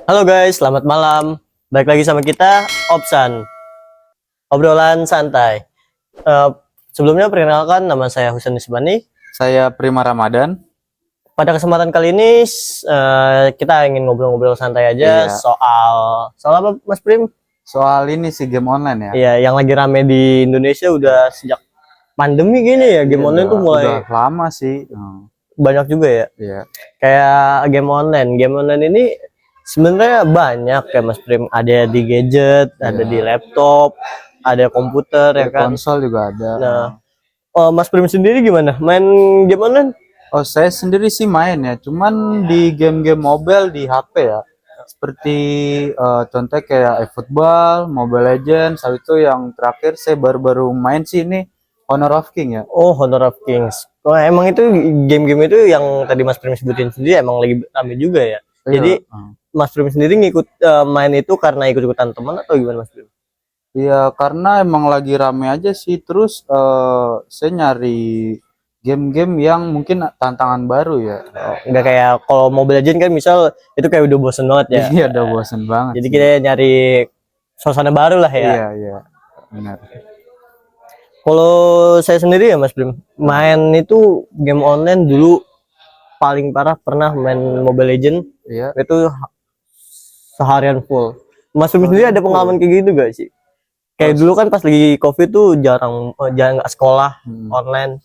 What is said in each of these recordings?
Halo guys, selamat malam. Balik lagi sama kita, Opsan. Obrolan santai. Eh, Sebelumnya perkenalkan, nama saya Husain Isbani. Saya Prima Ramadan. Pada kesempatan kali ini kita ingin ngobrol-ngobrol santai aja Iya. soal apa, Mas Prim? Soal ini sih game online ya. Iya, yang lagi rame di Indonesia udah sejak pandemi gini ya. Game Iya, online tuh mulai udah lama sih. banyak juga ya. Iya. Kayak game online. Game online ini sebenarnya banyak ya Mas Prim. Ada di gadget, ada di laptop, ada komputer ya Di kan. konsol juga ada. Nah, Mas Prim sendiri gimana? Main game online? Oh, saya sendiri sih main ya, cuman di game-game mobile di HP ya. Seperti contoh kayak eFootball, Mobile Legends, habis itu yang terakhir saya baru-baru main sih ini Honor of King ya. Oh, Honor of Kings. Wah, emang itu game-game itu yang tadi Mas Prim sebutin sendiri emang lagi rame juga ya. Jadi Iya. Mas Prim sendiri main itu karena ikut-ikutan teman atau gimana Mas Prim? Iya, karena emang lagi rame aja sih. Terus saya nyari game-game yang mungkin tantangan baru ya. Enggak kayak kalau Mobile Legends kan misal itu kayak udah bosen banget ya. Iya, udah bosen banget. Jadi sih. kita nyari suasana baru lah ya. Iya, iya, benar. Kalau saya sendiri ya Mas Prim, main itu game online dulu paling parah pernah main Mobile Legends Iya. itu seharian full. Mas Prim sendiri ada pengalaman kayak gitu gak sih? Kayak dulu kan pas lagi COVID tuh jarang nggak sekolah online.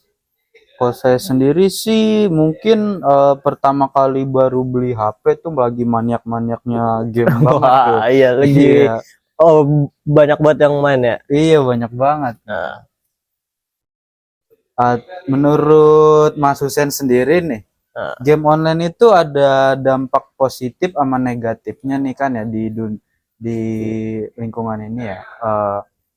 Kalau saya sendiri sih mungkin pertama kali baru beli HP tuh lagi maniak-maniaknya game banget tuh. Wah, iya lagi. Iya. Oh, banyak banget yang main ya. Iya, banyak banget. Nah, Menurut Mas Husen sendiri nih, game online itu ada dampak positif sama negatifnya nih kan ya di lingkungan ini ya.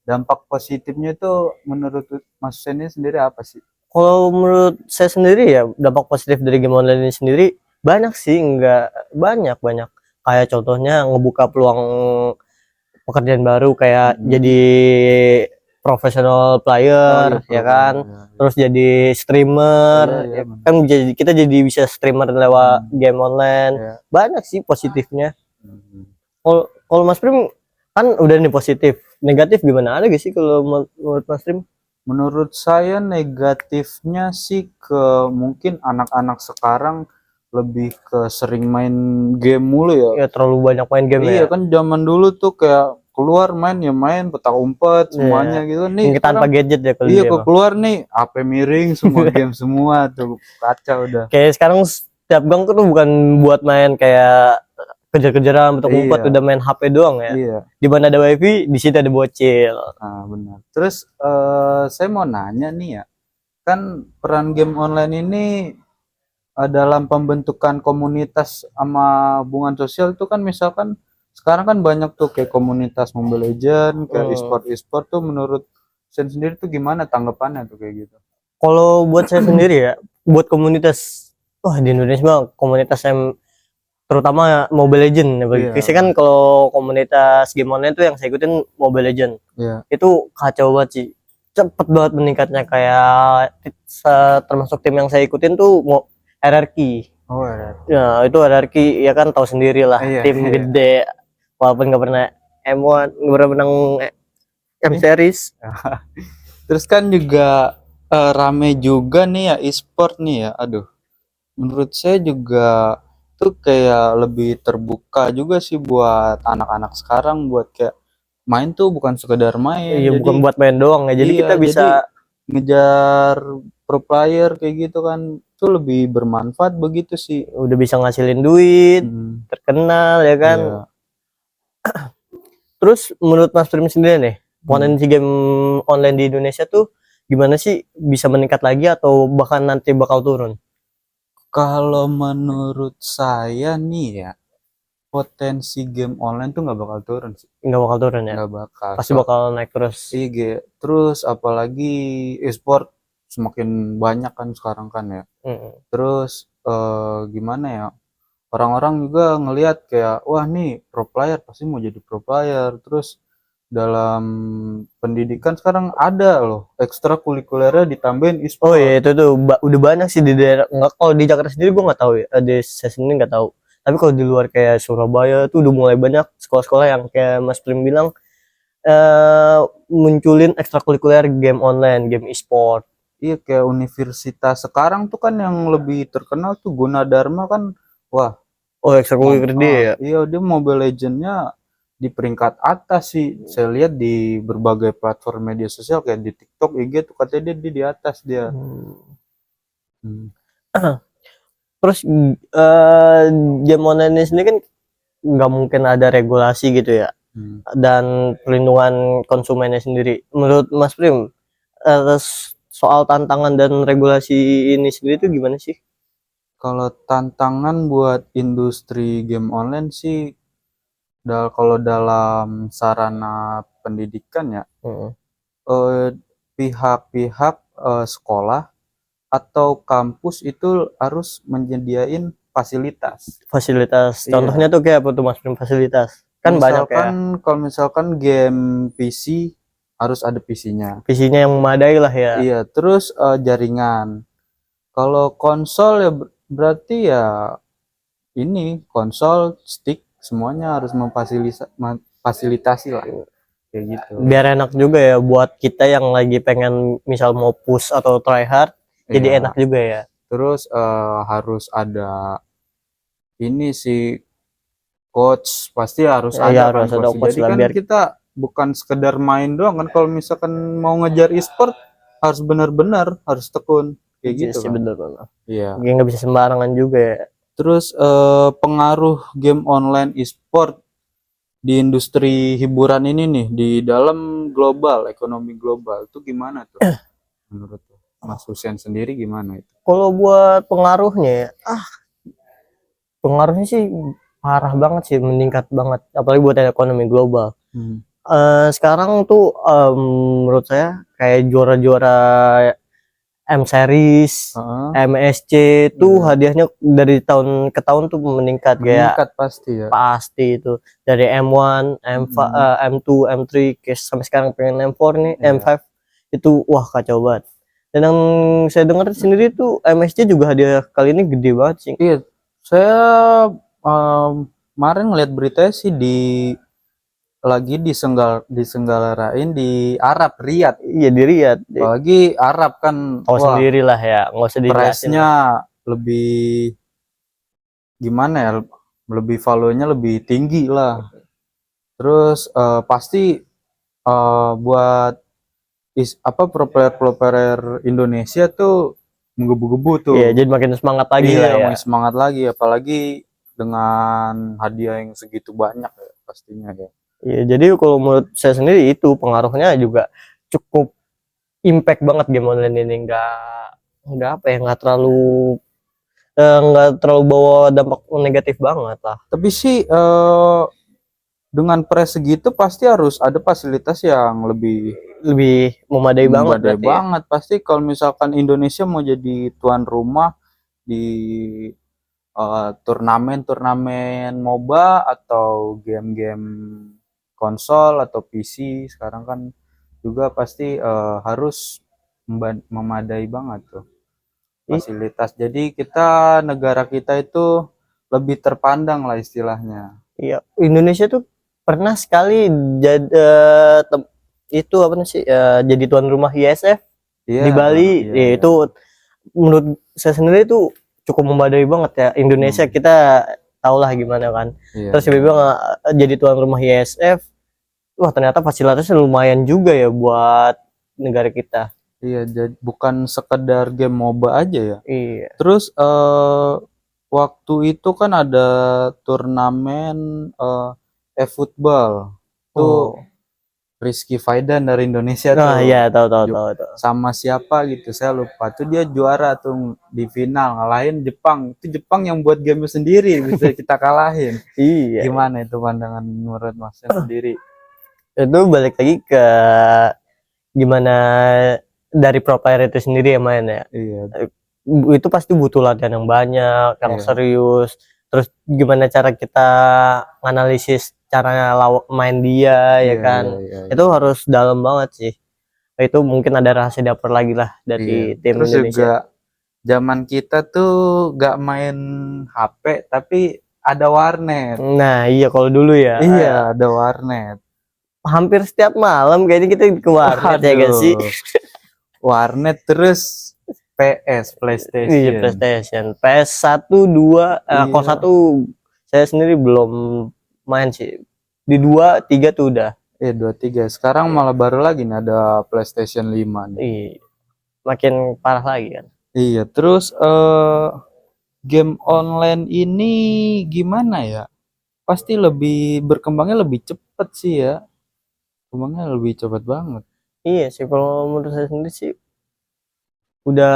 Dampak positifnya itu menurut Mas Husen ini sendiri apa sih? kalau menurut saya sendiri ya dampak positif dari game online ini sendiri banyak sih, nggak banyak. Kayak contohnya ngebuka peluang pekerjaan baru kayak jadi professional player ya kan. Terus jadi streamer Iya, ya kan, kita jadi bisa streamer lewat game online. Iya. Banyak sih positifnya. Kalau Mas Prim kan udah nih positif, negatif gimana, ada gak sih kalau menurut Mas Prim? Menurut saya negatifnya sih ke mungkin anak-anak sekarang lebih ke sering main game mulu ya. Ya terlalu banyak main game Iya ya. kan zaman dulu tuh kayak keluar main ya main petak umpet semuanya gitu nih. Yang tanpa gadget ya kalau Iya dia kok mah. keluar nih HP miring semua game semua tuh kacau udah. Kayak sekarang setiap gang tuh bukan buat main kayak kejar-kejaran petak umpet, Iya. udah main HP doang ya. Iya. Di mana ada wifi, di situ ada bocil. Nah, benar. Terus saya mau nanya nih ya, kan peran game online ini dalam pembentukan komunitas sama hubungan sosial tuh kan misalkan sekarang kan banyak tuh kayak komunitas Mobile Legends, kayak e-sport tuh menurut Sen sendiri tuh gimana tanggapannya tuh kayak gitu? Kalau buat saya sendiri ya, buat komunitas, wah di Indonesia mah komunitas yang terutama Mobile Legends ya. Iya. Saya kan kalau komunitas game online tuh yang saya ikutin Mobile Legends. Iya. Itu kacau banget sih. Cepet banget meningkatnya, kayak termasuk tim yang saya ikutin tuh RRQ. Oh, ada. Ya itu RRQ ya kan, tahu sendiri lah, Iya, tim iya. gede walaupun nggak pernah M1, nggak pernah menang M series. Terus kan juga rame juga nih ya e-sport nih ya. Aduh. Menurut saya juga tuh kayak lebih terbuka juga sih buat anak-anak sekarang buat kayak main tuh bukan sekedar main. Iya, bukan buat main doang ya. Jadi iya, kita bisa ngejar pro player kayak gitu kan tuh lebih bermanfaat begitu sih. udah bisa ngasilin duit, terkenal ya kan. Iya. Terus menurut Mas Prim sendiri nih, potensi game online di Indonesia tuh gimana sih, bisa meningkat lagi atau bahkan nanti bakal turun? Kalau menurut saya nih ya, potensi game online tuh nggak bakal turun sih. Nggak bakal turun ya? Nggak bakal. Pasti bakal naik terus. Iya, terus apalagi e-sport semakin banyak kan sekarang kan ya. Terus gimana ya? Orang-orang juga ngelihat kayak wah nih pro player pasti mau jadi pro player. Terus dalam pendidikan sekarang ada loh ekstrakurikulernya ditambahin Oh e-sport. iya, itu tuh udah banyak sih di daerah. Nggak, kalau di Jakarta sendiri gue nggak tahu ya. Di saya sendiri nggak tahu. Tapi kalau di luar kayak Surabaya tuh udah mulai banyak sekolah-sekolah yang kayak Mas Prim bilang munculin ekstrakurikuler game online, game e-sport. Iya, kayak universitas sekarang tuh kan yang lebih terkenal tuh Gunadarma kan, wah, Oh, ekstrakurikuler dia ya. iya dia Mobile Legends-nya di peringkat atas sih. Saya lihat di berbagai platform media sosial kayak di TikTok, IG tuh katanya dia di atas dia. Hmm. Terus game online ini sendiri kan nggak mungkin ada regulasi gitu ya, Hmm. dan perlindungan konsumennya sendiri. Menurut Mas Prim, soal tantangan dan regulasi ini sendiri itu gimana sih? Kalau tantangan buat industri game online sih, kalau dalam sarana pendidikan ya, Heeh. eh, pihak-pihak sekolah atau kampus itu harus menyediain fasilitas. Fasilitas, Iya, contohnya tuh kayak apa tuh Mas Prim fasilitas? Kan banyak ya, kalau misalkan game PC harus ada PC-nya. visinya yang memadai lah ya. Iya, terus jaringan. Kalau konsol ya berarti ya ini konsol, stick semuanya harus memfasilitasi lah kayak gitu. Biar enak juga ya buat kita yang lagi pengen misal mau push atau try hard, jadi Iya. enak juga ya. Terus harus ada ini sih coach, pasti harus Ya, ya ada kan harus ada coach. coach Jadi lah kan biar. kita bukan sekedar main doang kan, kalau misalkan mau ngejar e-sport harus benar-benar harus tekun kayak Iya gitu sih kan. bener bener. Iya. Ya, nggak bisa sembarangan juga ya. Terus pengaruh game online e-sport di industri hiburan ini nih di dalam global, ekonomi global itu gimana tuh menurut Mas Husen sendiri gimana itu? Kalau buat pengaruhnya ya, pengaruhnya sih parah banget sih, meningkat banget. Apalagi buat ekonomi global. Hmm. Sekarang tuh menurut saya kayak juara-juara M Series, Heeh, MSC tuh iya. hadiahnya dari tahun ke tahun tuh meningkat kayak Meningkat pasti ya. pasti itu dari M1, M5, Mm-mm. M2, M3, kayak sampai sekarang pengen M4 nih, Iya. M5 itu wah kacau banget. Dan yang saya dengar sendiri tuh MSC juga hadiah kali ini gede banget sih. Iya, saya kemarin ngeliat beritanya sih lagi disenggarain di Arab Riyadh. Iya di Riyadh. Apalagi Arab kan, Tahu wah, sendiri lah ya, nggak usah dijelasin price-nya lah. lebih gimana ya? Lebih value-nya lebih tinggi lah. Terus pasti buat apa pro-player Indonesia tuh menggebu-gebu tuh. Iya, jadi makin semangat lagi lah Iya, ya. makin semangat lagi apalagi dengan hadiah yang segitu banyak ya pastinya ya. Iya, jadi kalau menurut saya sendiri itu pengaruhnya juga cukup impact banget game online ini, nggak apa ya, nggak terlalu bawa dampak negatif banget lah. Tapi sih dengan price segitu pasti harus ada fasilitas yang Lebih memadai banget memadai berarti ya. banget. Pasti kalau misalkan Indonesia mau jadi tuan rumah di turnamen-turnamen MOBA atau game-game konsol atau PC sekarang kan juga pasti harus memadai banget tuh fasilitas. Jadi kita negara kita itu lebih terpandang lah istilahnya. Iya, Indonesia tuh pernah sekali jadi itu apa sih jadi tuan rumah ISF Iya, di Bali. iya, Ya, iya. itu menurut saya sendiri tuh cukup memadai banget ya. Indonesia kita tau lah gimana kan. Iya, Terus tiba-tiba jadi tuan rumah ISF. Wah, ternyata fasilitasnya lumayan juga ya buat negara kita. iya, jadi bukan sekedar game MOBA aja ya. Iya. Terus waktu itu kan ada turnamen e-football. Tuh Oh. Rizky Faidan dari Indonesia Nah, tuh iya tahu. sama siapa gitu saya lupa tuh dia juara tuh di final ngalahin Jepang. Itu Jepang yang buat game sendiri bisa kita kalahin. Iya. Gimana itu pandangan menurut Mas sendiri? Itu balik lagi ke gimana dari pro player itu sendiri ya main ya. Iya, Itu pasti butuh latihan yang banyak, yang iya, serius. Terus gimana cara kita analisis caranya main dia ya iya, kan. iya, iya. Itu harus dalam banget sih. Itu mungkin ada rahasia dapur lagi lah Iya. dari tim Terus Indonesia. juga zaman kita tuh gak main HP tapi ada warnet. Nah, iya kalau dulu ya. Iya, ada warnet. Hampir setiap malam kayaknya kita ke warnet ya gak sih? Waduh. Warnet terus PS, Iya, PlayStation. PlayStation. PS1, 2, kalau Iya. 1 saya sendiri belum main sih. Di 2, 3 tuh udah. 2, 3. Sekarang malah baru lagi nih ada PlayStation 5 nih. Iya. Makin parah lagi kan. Iya, terus game online ini gimana ya? Pasti lebih berkembangnya lebih cepet sih ya. Berkembangnya lebih cepet banget. Iya sih, kalau menurut saya sendiri sih udah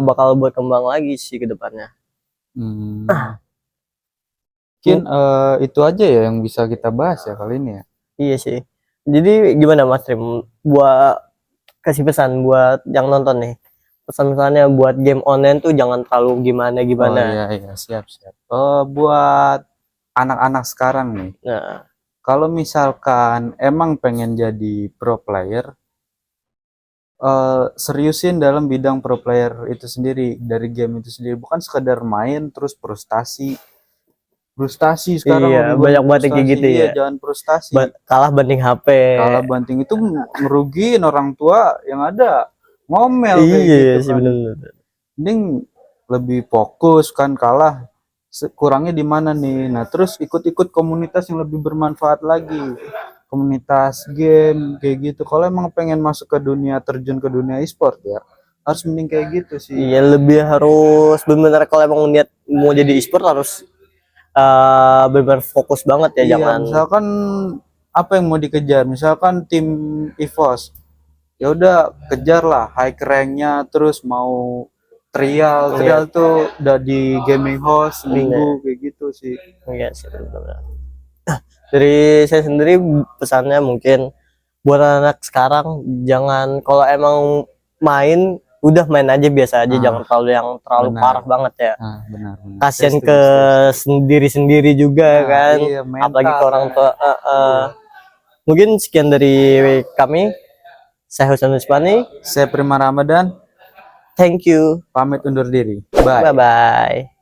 bakal berkembang lagi sih ke depannya. Hmm. Mungkin itu aja ya yang bisa kita bahas ya kali ini ya. Iya sih. Jadi gimana Mas Trim? Buat kasih pesan buat yang nonton nih. Pesan-pesannya buat game online tuh jangan terlalu Oh gimana. iya, siap. Buat anak-anak sekarang nih, Nah, kalau misalkan emang pengen jadi pro player, seriusin dalam bidang pro player itu sendiri, dari game itu sendiri, bukan sekedar main terus frustasi sekarang iya, lebih banyak banget yang kayak gitu iya, ya. jangan frustasi. Kalah banding HP. Kalah banting itu ngerugiin orang tua yang ada, ngomel kayak Iya gitu sih kan. bener-bener. Mending lebih fokus kan, kalah kurangnya di mana nih. Nah, terus ikut-ikut komunitas yang lebih bermanfaat lagi. Komunitas game kayak gitu. Kalau emang pengen masuk ke dunia, terjun ke dunia e-sport ya, harus mending kayak gitu sih. Iya, lebih harus bener-bener kalau emang niat mau jadi e-sport harus bener-bener fokus banget ya, Iya, jangan misalkan apa yang mau dikejar? Misalkan tim EVOS, ya udah kejar lah high ranknya, terus mau trial tuh udah di gaming host seminggu kayak gitu sih. iya sih bener-bener. Dari saya sendiri pesannya mungkin buat anak sekarang jangan, kalau emang main udah main aja biasa aja, jangan terlalu benar. parah banget ya. Nah, benar. Kasian Saya ke setuju. sendiri-sendiri juga Nah, kan, iya, mental apalagi ke orang kan. tua. Mungkin sekian dari kami. Saya Husain Uspani. Saya Prima Ramadan, Thank you. pamit undur diri. Bye. Bye bye.